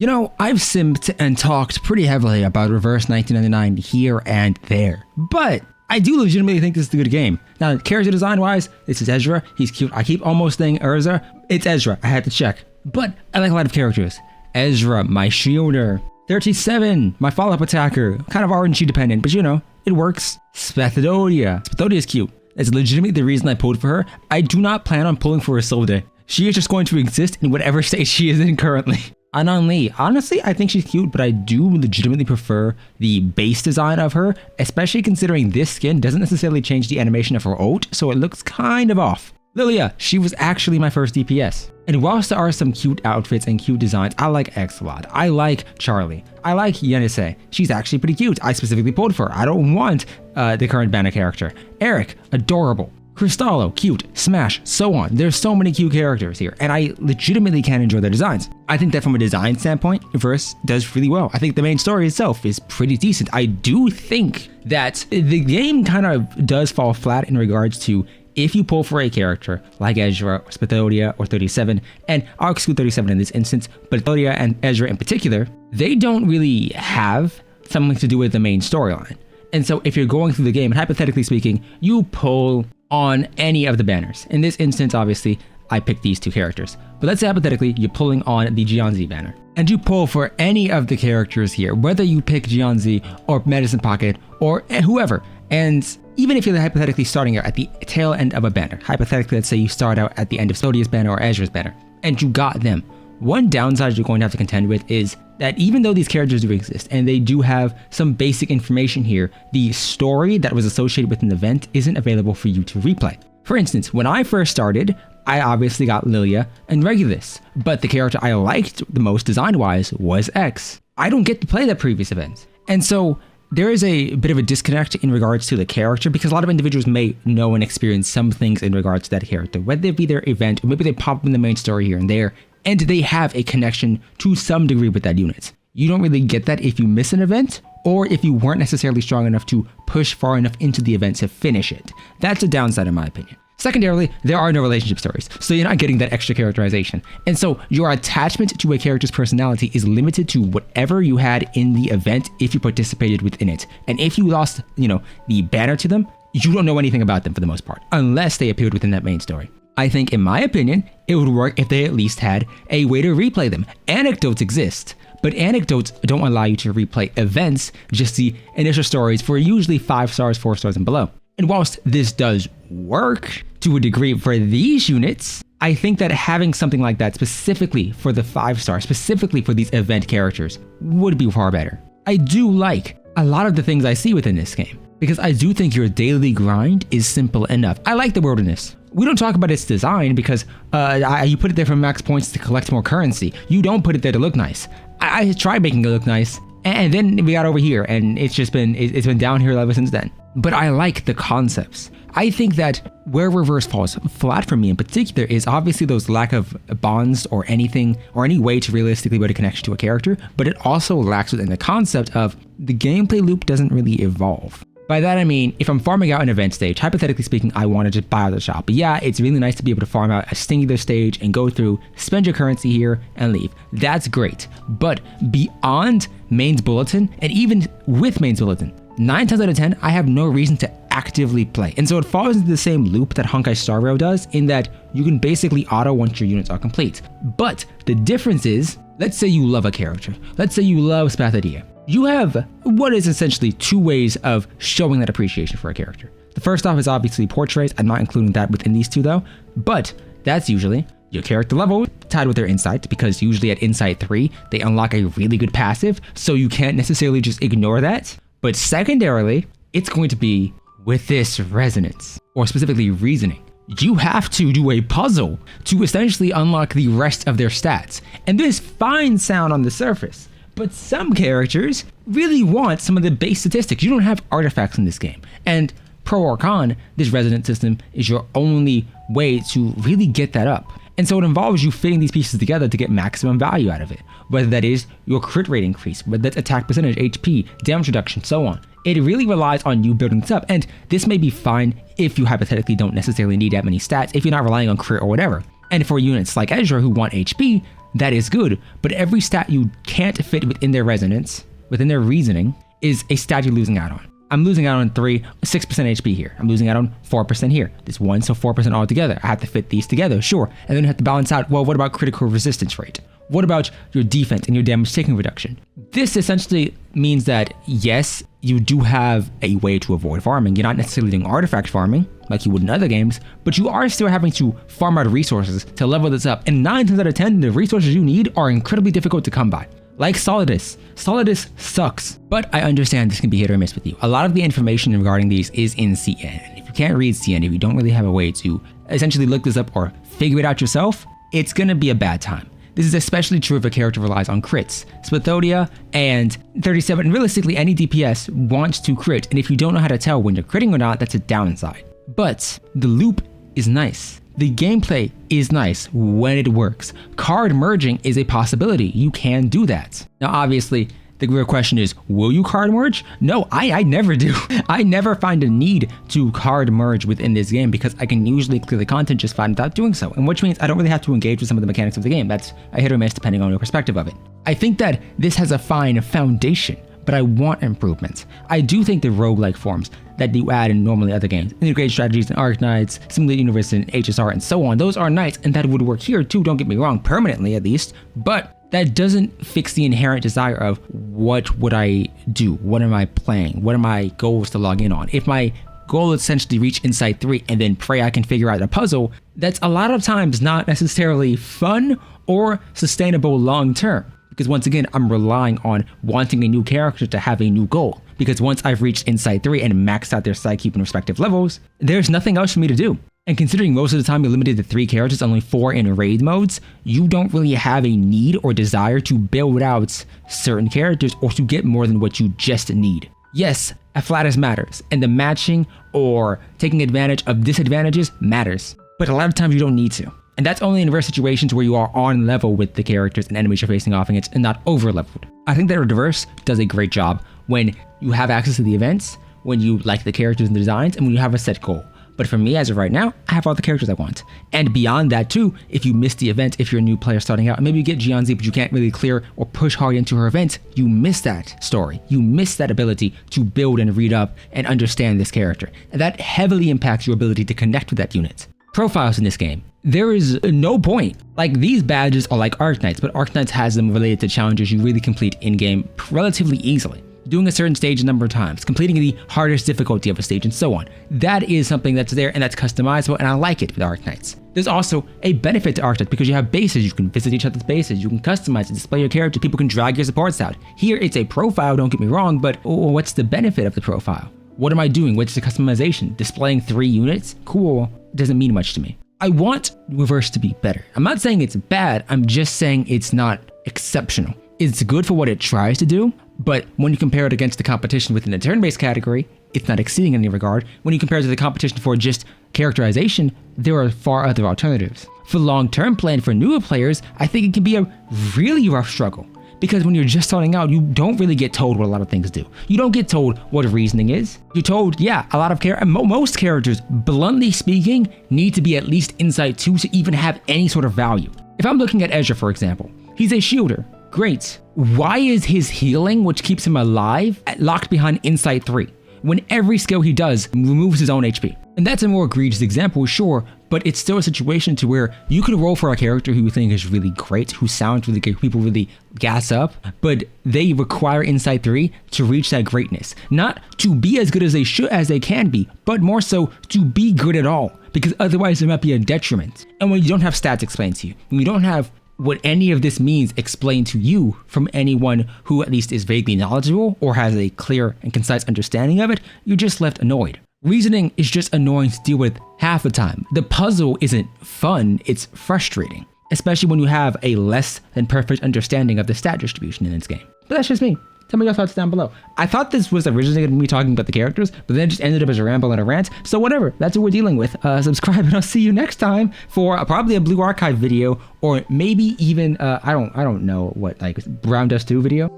You know, I've simped and talked pretty heavily about Reverse 1999 here and there, but I do legitimately think this is a good game. Now, character design wise, this is Ezra. He's cute. I keep almost saying Urza. It's Ezra. I had to check. But I like a lot of characters. Ezra, my shielder. 37, my follow-up attacker. Kind of RNG dependent, but you know, it works. Spathodia. Spathodia is cute. That's legitimately the reason I pulled for her. I do not plan on pulling for Isolde. She is just going to exist in whatever state she is in currently. Anon Lee, honestly, I think she's cute, but I do legitimately prefer the base design of her, especially considering this skin doesn't necessarily change the animation of her ult, so it looks kind of off. Lilia, she was actually my first DPS. And whilst there are some cute outfits and cute designs, I like X a lot. I like Charlie. I like Yenise. She's actually pretty cute. I specifically pulled for her. I don't want the current banner character. Eric, adorable. Cristallo, cute. Smash, so on. There's so many cute characters here, and I legitimately can enjoy their designs. I think that from a design standpoint, Verse does really well. I think the main story itself is pretty decent. I do think that the game kind of does fall flat in regards to if you pull for a character like Ezra, or Spathodia, or 37, and I'll exclude 37 in this instance, but Spathodia and Ezra in particular, they don't really have something to do with the main storyline. And so if you're going through the game, and hypothetically speaking, you pull on any of the banners. In this instance, obviously, I picked these two characters. But let's say hypothetically, you're pulling on the Jianzi banner. And you pull for any of the characters here, whether you pick Jianzi or Medicine Pocket or whoever. And even if you're hypothetically starting out at the tail end of a banner, hypothetically, let's say you start out at the end of Sodia's banner or Ezra's banner, and you got them, one downside you're going to have to contend with is that even though these characters do exist and they do have some basic information here, the story that was associated with an event isn't available for you to replay. For instance, when I first started, I obviously got Lilia and Regulus, but the character I liked the most design-wise was X. I don't get to play that previous event. And so there is a bit of a disconnect in regards to the character because a lot of individuals may know and experience some things in regards to that character, whether it be their event or maybe they pop up in the main story here and there, and they have a connection to some degree with that unit. You don't really get that if you miss an event or if you weren't necessarily strong enough to push far enough into the event to finish it. That's a downside in my opinion. Secondarily, there are no relationship stories, so you're not getting that extra characterization. And so your attachment to a character's personality is limited to whatever you had in the event if you participated within it. And if you lost, the banner to them, you don't know anything about them for the most part, unless they appeared within that main story. I think, in my opinion, it would work if they at least had a way to replay them. Anecdotes exist, but anecdotes don't allow you to replay events, just the initial stories for usually 5 stars, 4 stars, and below. And whilst this does work to a degree for these units, I think that having something like that specifically for the 5 stars, specifically for these event characters, would be far better. I do like a lot of the things I see within this game, because I do think your daily grind is simple enough. I like the wilderness. We don't talk about its design because you put it there for max points to collect more currency. You don't put it there to look nice. I tried making it look nice, and then we got over here, and it's been down here ever since then. But I like the concepts. I think that where Reverse falls flat for me in particular is obviously those lack of bonds or anything or any way to realistically build a connection to a character, but it also lacks within the concept of the gameplay loop doesn't really evolve. By that I mean, if I'm farming out an event stage, hypothetically speaking, I want to just buy out the shop. But yeah, it's really nice to be able to farm out a singular stage and go through, spend your currency here, and leave. That's great. But beyond Main's Bulletin, and even with Main's Bulletin, 9 times out of 10, I have no reason to actively play. And so it falls into the same loop that Honkai Star Rail does, in that you can basically auto once your units are complete. But the difference is, let's say you love a character. Let's say you love Spathodia. You have what is essentially 2 ways of showing that appreciation for a character. The first off is obviously portraits. I'm not including that within these 2 though, but that's usually your character level tied with their insight, because usually at insight 3, they unlock a really good passive, so you can't necessarily just ignore that. But secondarily, it's going to be with this resonance, or specifically reasoning. You have to do a puzzle to essentially unlock the rest of their stats. And this fine sound on the surface, but some characters really want some of the base statistics. You don't have artifacts in this game. And pro or con, this resonance system is your only way to really get that up. And so it involves you fitting these pieces together to get maximum value out of it. Whether that is your crit rate increase, whether that's attack percentage, HP, damage reduction, so on. It really relies on you building this up. And this may be fine if you hypothetically don't necessarily need that many stats, if you're not relying on crit or whatever. And for units like Ezra who want HP, that is good, but every stat you can't fit within their resonance, within their reasoning, is a stat you're losing out on. I'm losing out on 6% HP here. I'm losing out on 4% here. This one, so 4% altogether. I have to fit these together, sure. And then you have to balance out, well, what about critical resistance rate? What about your defense and your damage taking reduction? This essentially means that, yes, you do have a way to avoid farming. You're not necessarily doing artifact farming like you would in other games, but you are still having to farm out resources to level this up. And 9 times out of 10, the resources you need are incredibly difficult to come by. Like Solidus. Solidus sucks, but I understand this can be hit or miss with you. A lot of the information regarding these is in CN. If you can't read CN, if you don't really have a way to essentially look this up or figure it out yourself, it's gonna be a bad time. This is especially true if a character relies on crits. Splithodia and 37, and realistically any DPS wants to crit, and if you don't know how to tell when you're critting or not, that's a downside. But the loop is nice. The gameplay is nice when it works. Card merging is a possibility. You can do that. Now, obviously, the real question is, will you card merge? No, I never do. I never find a need to card merge within this game because I can usually clear the content just fine without doing so, and which means I don't really have to engage with some of the mechanics of the game. That's a hit or miss depending on your perspective of it. I think that this has a fine foundation, but I want improvements. I do think the roguelike forms that you add in normally other games, integrated strategies and Arknights, Simulated Universe and HSR and so on, those are nice, and that would work here too, don't get me wrong, permanently at least, but that doesn't fix the inherent desire of what would I do? What am I playing? What are my goals to log in on? If my goal is essentially reach Insight 3 and then pray I can figure out a puzzle, that's a lot of times not necessarily fun or sustainable long term. Because once again, I'm relying on wanting a new character to have a new goal. Because once I've reached Insight 3 and maxed out their side keep in respective levels, there's nothing else for me to do. And considering most of the time you're limited to 3 characters, only 4 in raid modes, you don't really have a need or desire to build out certain characters or to get more than what you just need. Yes, a flatus matters, and the matching or taking advantage of disadvantages matters, but a lot of times you don't need to. And that's only in rare situations where you are on level with the characters and enemies you're facing off against and not over leveled. I think that Reverse does a great job when you have access to the events, when you like the characters and the designs, and when you have a set goal. But for me, as of right now, I have all the characters I want. And beyond that too, if you miss the event, if you're a new player starting out, maybe you get Gianzi, but you can't really clear or push hard into her event, you miss that story. You miss that ability to build and read up and understand this character. And that heavily impacts your ability to connect with that unit. Profiles in this game. There is no point. Like, these badges are like Arknights, but Arknights has them related to challenges you really complete in-game relatively easily. Doing a certain stage a number of times, completing the hardest difficulty of a stage, and so on. That is something that's there and that's customizable, and I like it with Arknights. There's also a benefit to Arknights because you have bases, you can visit each other's bases, you can customize and display your character, people can drag your supports out. Here it's a profile, don't get me wrong, but what's the benefit of the profile? What am I doing? What's the customization? Displaying 3 units? Cool. Doesn't mean much to me. I want Reverse to be better. I'm not saying it's bad, I'm just saying it's not exceptional. It's good for what it tries to do, but when you compare it against the competition within the turn-based category, it's not exceeding in any regard. When you compare it to the competition for just characterization, there are far other alternatives. For long-term play and for newer players, I think it can be a really rough struggle. Because when you're just starting out, you don't really get told what a lot of things do. You don't get told what reasoning is. You're told, yeah, a lot of most characters, bluntly speaking, need to be at least Insight 2 to even have any sort of value. If I'm looking at Ezra, for example, he's a shielder. Great. Why is his healing, which keeps him alive, locked behind Insight 3, when every skill he does removes his own HP? And that's a more egregious example, sure, but it's still a situation to where you could roll for a character who you think is really great, who sounds really good, people really gas up, but they require Insight 3 to reach that greatness. Not to be as good as they can be, but more so to be good at all, because otherwise there might be a detriment. And when you don't have stats explained to you, when you don't have what any of this means explained to you from anyone who at least is vaguely knowledgeable or has a clear and concise understanding of it, you're just left annoyed. Reasoning is just annoying to deal with half the time. The puzzle isn't fun, it's frustrating, especially when you have a less than perfect understanding of the stat distribution in this game. But that's just me. Tell me your thoughts down below. I thought this was originally going to be me talking about the characters, but then it just ended up as a ramble and a rant. So whatever, that's what we're dealing with. Subscribe and I'll see you next time for probably a Blue Archive video, or maybe even, I don't know what, like Brown Dust 2 video.